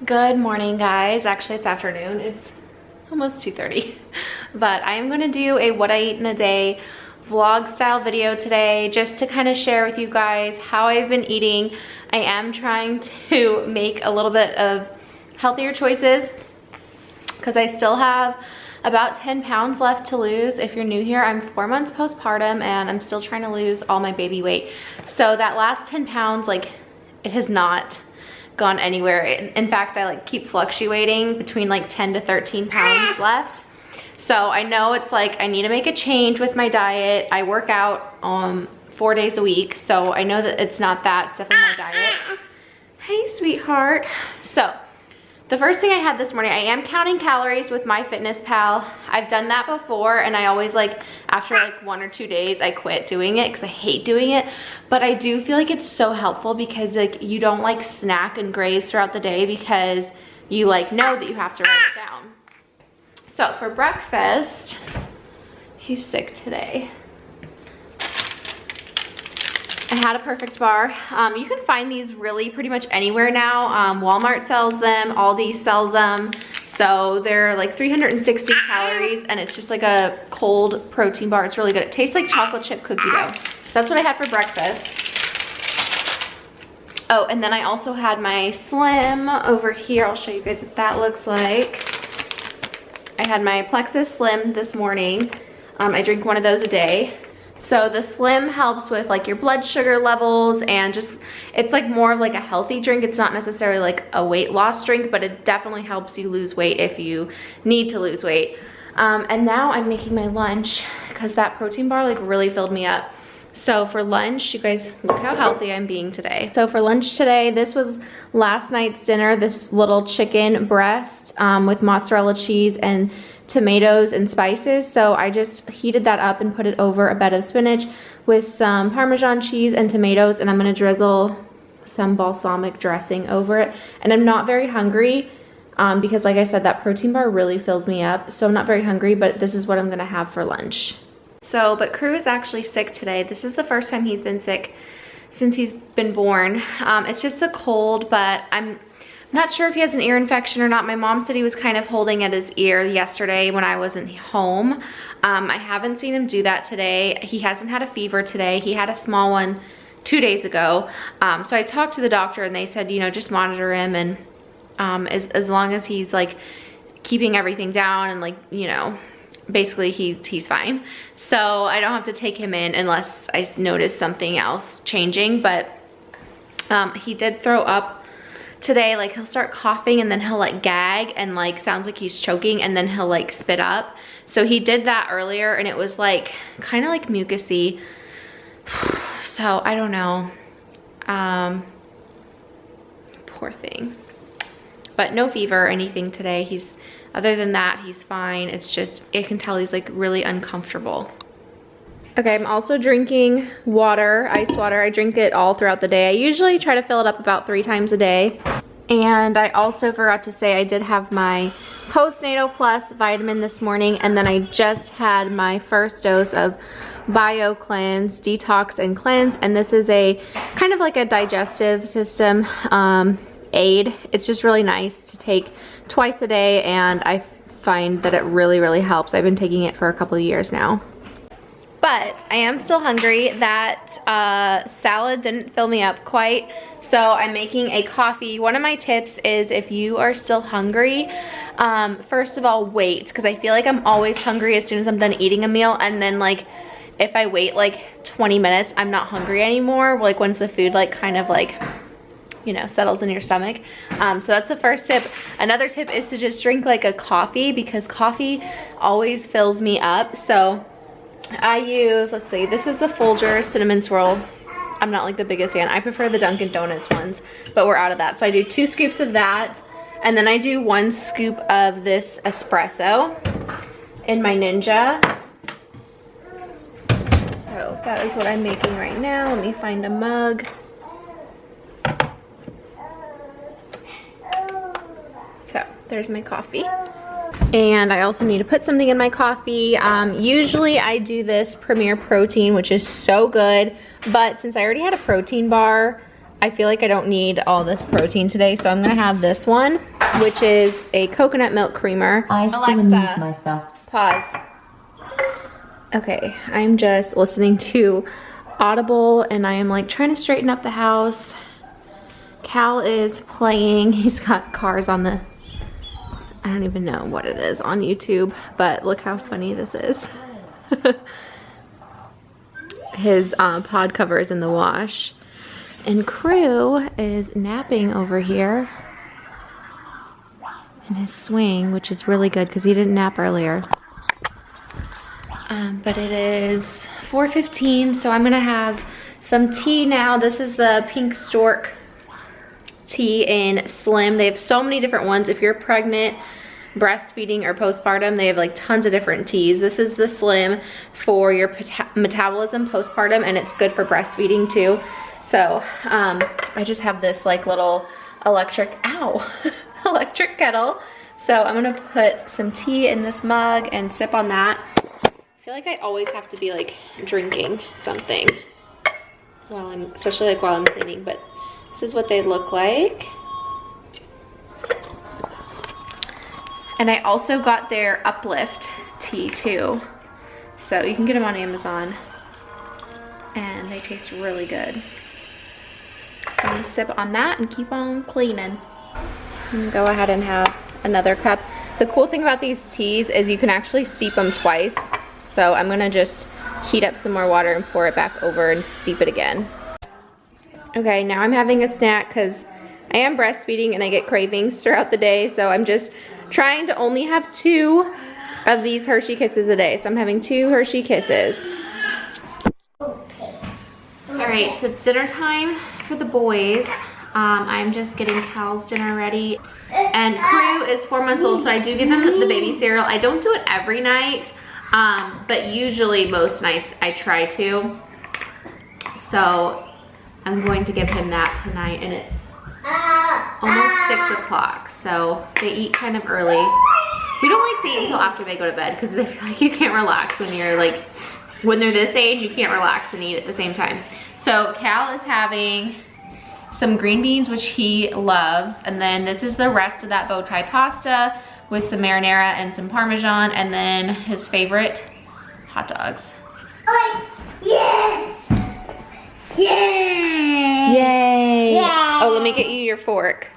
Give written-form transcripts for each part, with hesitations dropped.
Good morning, guys. Actually, it's afternoon. It's almost 2:30. But I am gonna do a what I eat in a day vlog style video today, just to kind of share with you guys how I've been eating. I am trying to make a little bit of healthier choices because I still have about 10 pounds left to lose. If you're new here, I'm 4 months postpartum and I'm still trying to lose all my baby weight. So that last 10 pounds, like, it has not gone anywhere. In fact, I keep fluctuating between 10 to 13 pounds left. So I know it's I need to make a change with my diet. I work out 4 days a week, so I know that it's not that, it's definitely my diet. Hey, sweetheart. So the first thing I had this morning, I am counting calories with MyFitnessPal. I've done that before, and I always after 1 or 2 days, I quit doing it because I hate doing it. But I do feel like it's so helpful because you don't snack and graze throughout the day because you know that you have to write it down. So for breakfast, he's sick today. I had a Perfect Bar. You can find these really pretty much anywhere now. Walmart sells them, Aldi sells them. So they're 360 calories, and it's just a cold protein bar. It's really good. It tastes like chocolate chip cookie dough. So that's what I had for breakfast. Oh, and then I also had my Slim over here. I'll show you guys what that looks like. I had my Plexus Slim this morning. I drink one of those a day. So the Slim helps with your blood sugar levels, and just it's more of a healthy drink. It's not necessarily a weight loss drink, but it definitely helps you lose weight if you need to lose weight. And now I'm making my lunch because that protein bar really filled me up. So for lunch, you guys, look how healthy I'm being today. So for lunch today, this was last night's dinner, this little chicken breast with mozzarella cheese and tomatoes and spices. So I just heated that up and put it over a bed of spinach with some Parmesan cheese and tomatoes, and I'm gonna drizzle some balsamic dressing over it. And I'm not very hungry because like I said, that protein bar really fills me up. So I'm not very hungry, but this is what I'm gonna have for lunch. So, but Crew is actually sick today. This is the first time he's been sick since he's been born. It's just a cold, but I'm not sure if he has an ear infection or not. My mom said he was kind of holding at his ear yesterday when I wasn't home. I haven't seen him do that today. He hasn't had a fever today. He had a small one 2 days ago. So I talked to the doctor and they said, just monitor him, and as long as he's keeping everything down and basically he's fine. So I don't have to take him in unless I notice something else changing. But he did throw up today. He'll start coughing and then he'll gag and sounds like he's choking, and then he'll spit up. So he did that earlier, and it was kind of mucusy. So I don't know. Poor thing. But no fever or anything today. Other than that, he's fine. It's just, I can tell he's really uncomfortable. Okay, I'm also drinking water, ice water. I drink it all throughout the day. I usually try to fill it up about 3 times a day. And I also forgot to say I did have my Postnatal Plus vitamin this morning, and then I just had my first dose of Bio Cleanse, Detox and Cleanse, and this is a kind of a digestive system aid. It's just really nice to take twice a day, and I find that it really helps. I've been taking it for a couple of years now. But I am still hungry. That salad didn't fill me up quite, so I'm making a coffee. One of my tips is, if you are still hungry, first of all, wait, because I feel I'm always hungry as soon as I'm done eating a meal, and then if I wait 20 minutes, I'm not hungry anymore, once the food kind of settles in your stomach. So that's the first tip. Another tip is to just drink a coffee, because coffee always fills me up. So I use, let's see, this is the Folgers cinnamon swirl. I'm not the biggest fan. I prefer the Dunkin' Donuts ones, but we're out of that. So I do 2 scoops of that, and then I do 1 scoop of this espresso in my Ninja. So that is what I'm making right now. Let me find a mug. So there's my coffee. And I also need to put something in my coffee. Usually I do this Premier Protein, which is so good, but since I already had a protein bar, I feel like I don't need all this protein today, so I'm gonna have this one, which is a coconut milk creamer. I still amuse myself. Pause. Okay, I'm just listening to Audible and I am like trying to straighten up the house. Cal is playing. He's got cars on the, I don't even know what it is on YouTube, but look how funny this is. His pod cover is in the wash. And Crew is napping over here in his swing, which is really good because he didn't nap earlier. But it is 4:15, so I'm gonna have some tea now. This is the Pink Stork tea in Slim. They have so many different ones. If you're pregnant, breastfeeding, or postpartum, they have like tons of different teas. This is the Slim for your metabolism postpartum, and it's good for breastfeeding too. So I just have this like little electric kettle. So I'm gonna put some tea in this mug and sip on that. I feel like I always have to be like drinking something while I'm, especially like while I'm cleaning, but this is what they look like. And I also got their Uplift tea too. So you can get them on Amazon and they taste really good. So I'm gonna sip on that and keep on cleaning. I'm gonna go ahead and have another cup. The cool thing about these teas is you can actually steep them twice. So I'm gonna just heat up some more water and pour it back over and steep it again. Okay, now I'm having a snack because I am breastfeeding and I get cravings throughout the day. So I'm just trying to only have 2 of these Hershey Kisses a day. So I'm having 2 Hershey Kisses. All right, so it's dinner time for the boys. I'm just getting Cal's dinner ready. And Crew is 4 months old, so I do give him the baby cereal. I don't do it every night, but usually most nights I try to. So I'm going to give him that tonight, and it's almost 6 o'clock, so they eat kind of early. We don't like to eat until after they go to bed because I feel like you can't relax when you're like, when they're this age, you can't relax and eat at the same time. So Cal is having some green beans, which he loves, and then this is the rest of that bow tie pasta with some marinara and some Parmesan, and then his favorite, hot dogs. Yeah! Yay! Yay! Yeah. Oh, let me get you your fork.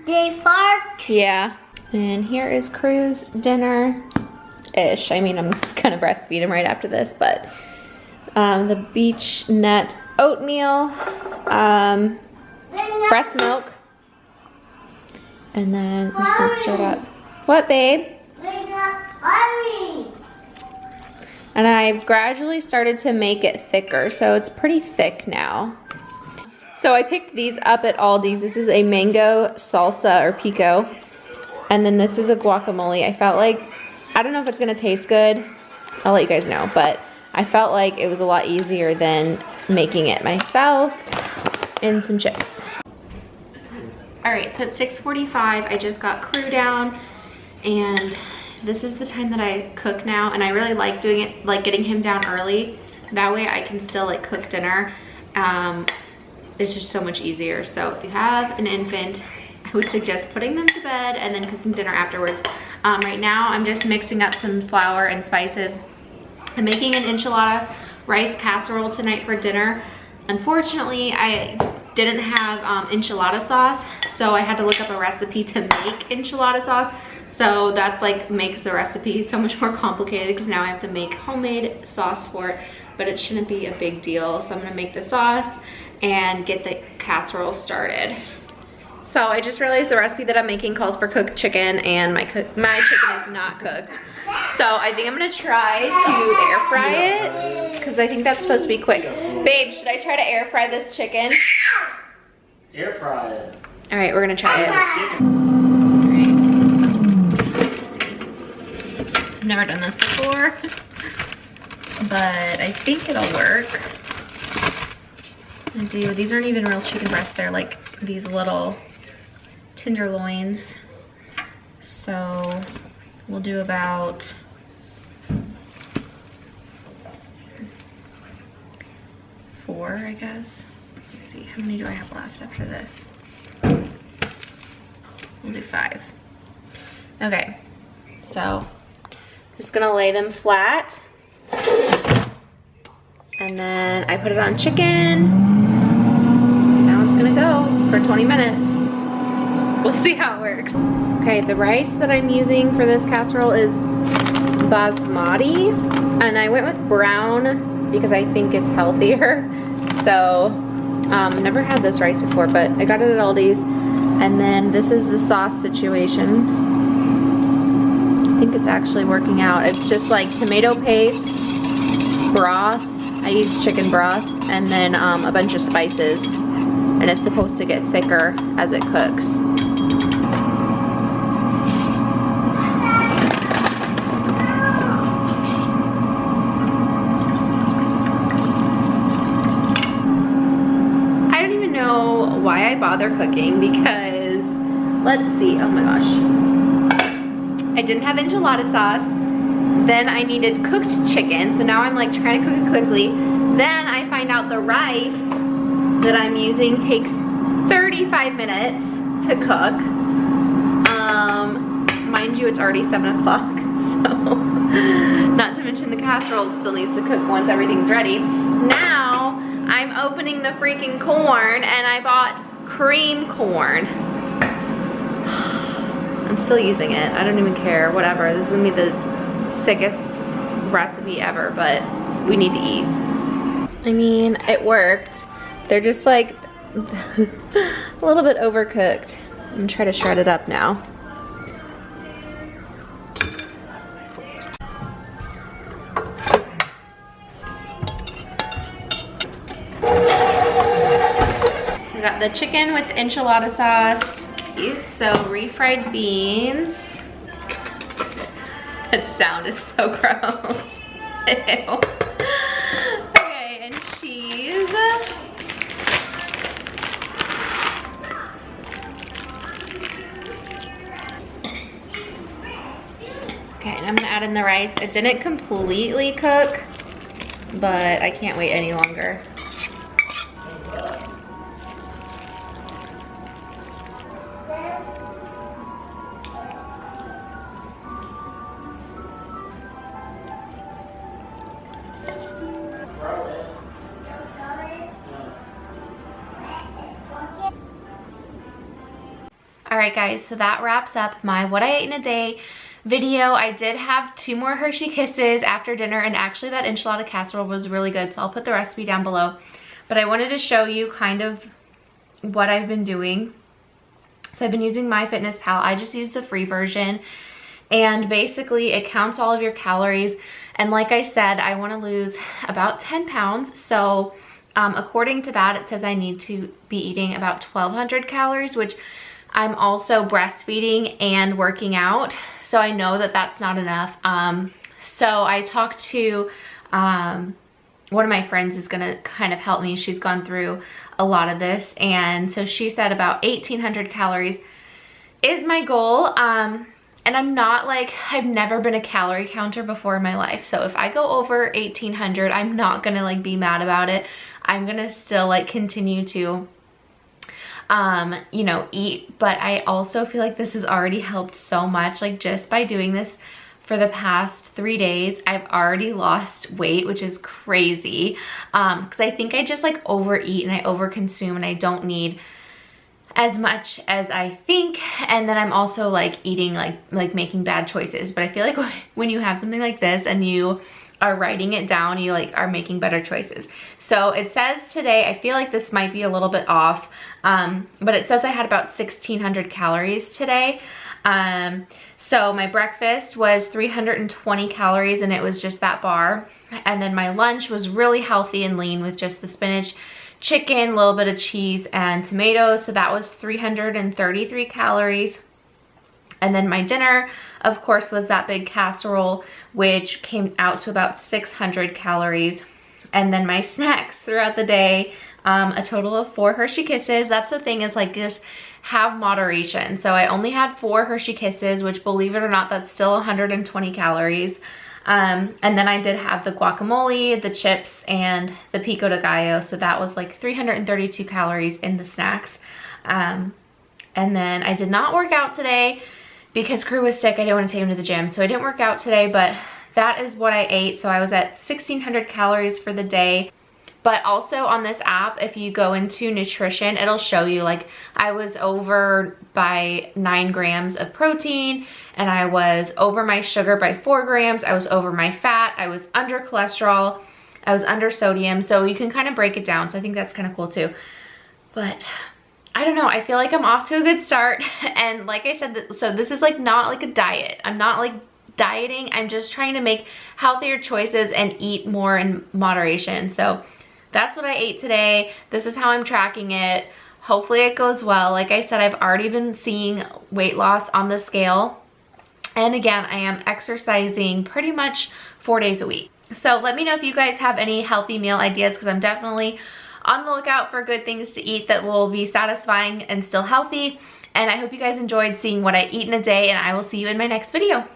The fork? Yeah. And here is Crew's dinner-ish. I mean, I'm just gonna breastfeed him right after this, but the beech nut oatmeal, breast milk, and then I'm just gonna stir it up. What, babe? And I've gradually started to make it thicker, so it's pretty thick now. So I picked these up at Aldi's. This is a mango salsa or pico. And then this is a guacamole. I felt like, I don't know if it's gonna taste good. I'll let you guys know, but I felt like it was a lot easier than making it myself. And some chips. All right, so it's 6:45. I just got Crew down, and this is the time that I cook now, and I really like doing it, like getting him down early. That way I can still like cook dinner. It's just so much easier. So if you have an infant, I would suggest putting them to bed and then cooking dinner afterwards. Right now I'm just mixing up some flour and spices. I'm making an enchilada rice casserole tonight for dinner. Unfortunately, I didn't have enchilada sauce, so I had to look up a recipe to make enchilada sauce. So that's like makes the recipe so much more complicated because now I have to make homemade sauce for it, but it shouldn't be a big deal. So I'm gonna make the sauce and get the casserole started. So I just realized the recipe that I'm making calls for cooked chicken, and my chicken is not cooked. So I think I'm gonna try to air fry it because I think that's supposed to be quick. Babe, should I try to air fry this chicken? Air fry it. All right, we're gonna try it. I've never done this before, but I think it'll work. These aren't even real chicken breasts, they're like these little tenderloins. So we'll do about 4, I guess. Let's see, how many do I have left after this? We'll do 5. Okay, so just gonna lay them flat. And then I put it on chicken. Now it's gonna go for 20 minutes. We'll see how it works. Okay, the rice that I'm using for this casserole is basmati. And I went with brown because I think it's healthier. So, never had this rice before, but I got it at Aldi's. And then this is the sauce situation. I think it's actually working out. It's just like tomato paste, broth. I use chicken broth, and then a bunch of spices. And it's supposed to get thicker as it cooks. I don't even know why I bother cooking because, let's see, oh my gosh. I didn't have enchilada sauce. Then I needed cooked chicken, so now I'm like trying to cook it quickly. Then I find out the rice that I'm using takes 35 minutes to cook. Mind you, it's already 7 o'clock, so not to mention the casserole still needs to cook once everything's ready. Now I'm opening the freaking corn, and I bought cream corn. I'm still using it. I don't even care, whatever. This is gonna be the sickest recipe ever, but we need to eat. I mean, it worked. They're just like a little bit overcooked. I'm gonna try to shred it up now. We got the chicken with enchilada sauce. So refried beans. That sound is so gross. Ew. Okay, and cheese. Okay, and I'm gonna add in the rice. It didn't completely cook, but I can't wait any longer. Alright guys, so that wraps up my what I ate in a day video. I did have 2 more Hershey Kisses after dinner, and actually that enchilada casserole was really good, so I'll put the recipe down below. But I wanted to show you kind of what I've been doing. So I've been using MyFitnessPal. I just use the free version, and basically it counts all of your calories. And like I said, I want to lose about 10 pounds. So according to that, it says I need to be eating about 1,200 calories, which I'm also breastfeeding and working out, so I know that that's not enough. So I talked to one of my friends is gonna kind of help me. She's gone through a lot of this, and so she said about 1,800 calories is my goal. And I'm not like, I've never been a calorie counter before in my life, so if I go over 1,800, I'm not gonna like be mad about it. I'm gonna still like continue to you know, eat, but I also feel like this has already helped so much. Like just by doing this for the past 3 days, I've already lost weight, which is crazy. Because I think I just like overeat and I overconsume, and I don't need as much as I think. And then I'm also like eating like making bad choices. But I feel like when you have something like this and you are writing it down, you like are making better choices. So it says today, I feel like this might be a little bit off, but it says I had about 1,600 calories today. So my breakfast was 320 calories, and it was just that bar. And then my lunch was really healthy and lean with just the spinach, chicken, a little bit of cheese, and tomatoes. So that was 333 calories. And then my dinner, of course, was that big casserole, which came out to about 600 calories. And then my snacks throughout the day, a total of 4 Hershey Kisses. That's the thing, is like just have moderation. So I only had 4 Hershey Kisses, which, believe it or not, that's still 120 calories. And then I did have the guacamole, the chips, and the pico de gallo. So that was like 332 calories in the snacks. And then I did not work out today because Crew was sick. I didn't want to take him to the gym. So I didn't work out today, but that is what I ate. So I was at 1,600 calories for the day. But also on this app, if you go into nutrition, it'll show you like I was over by 9 grams of protein, and I was over my sugar by 4 grams. I was over my fat. I was under cholesterol. I was under sodium. So you can kind of break it down. So I think that's kind of cool too. But I don't know. I feel like I'm off to a good start. And like I said, so this is like not like a diet. I'm not like dieting. I'm just trying to make healthier choices and eat more in moderation. So that's what I ate today. This is how I'm tracking it. Hopefully it goes well. Like I said, I've already been seeing weight loss on the scale. And again, I am exercising pretty much 4 days a week. So let me know if you guys have any healthy meal ideas, because I'm definitely on the lookout for good things to eat that will be satisfying and still healthy. And I hope you guys enjoyed seeing what I eat in a day, and I will see you in my next video.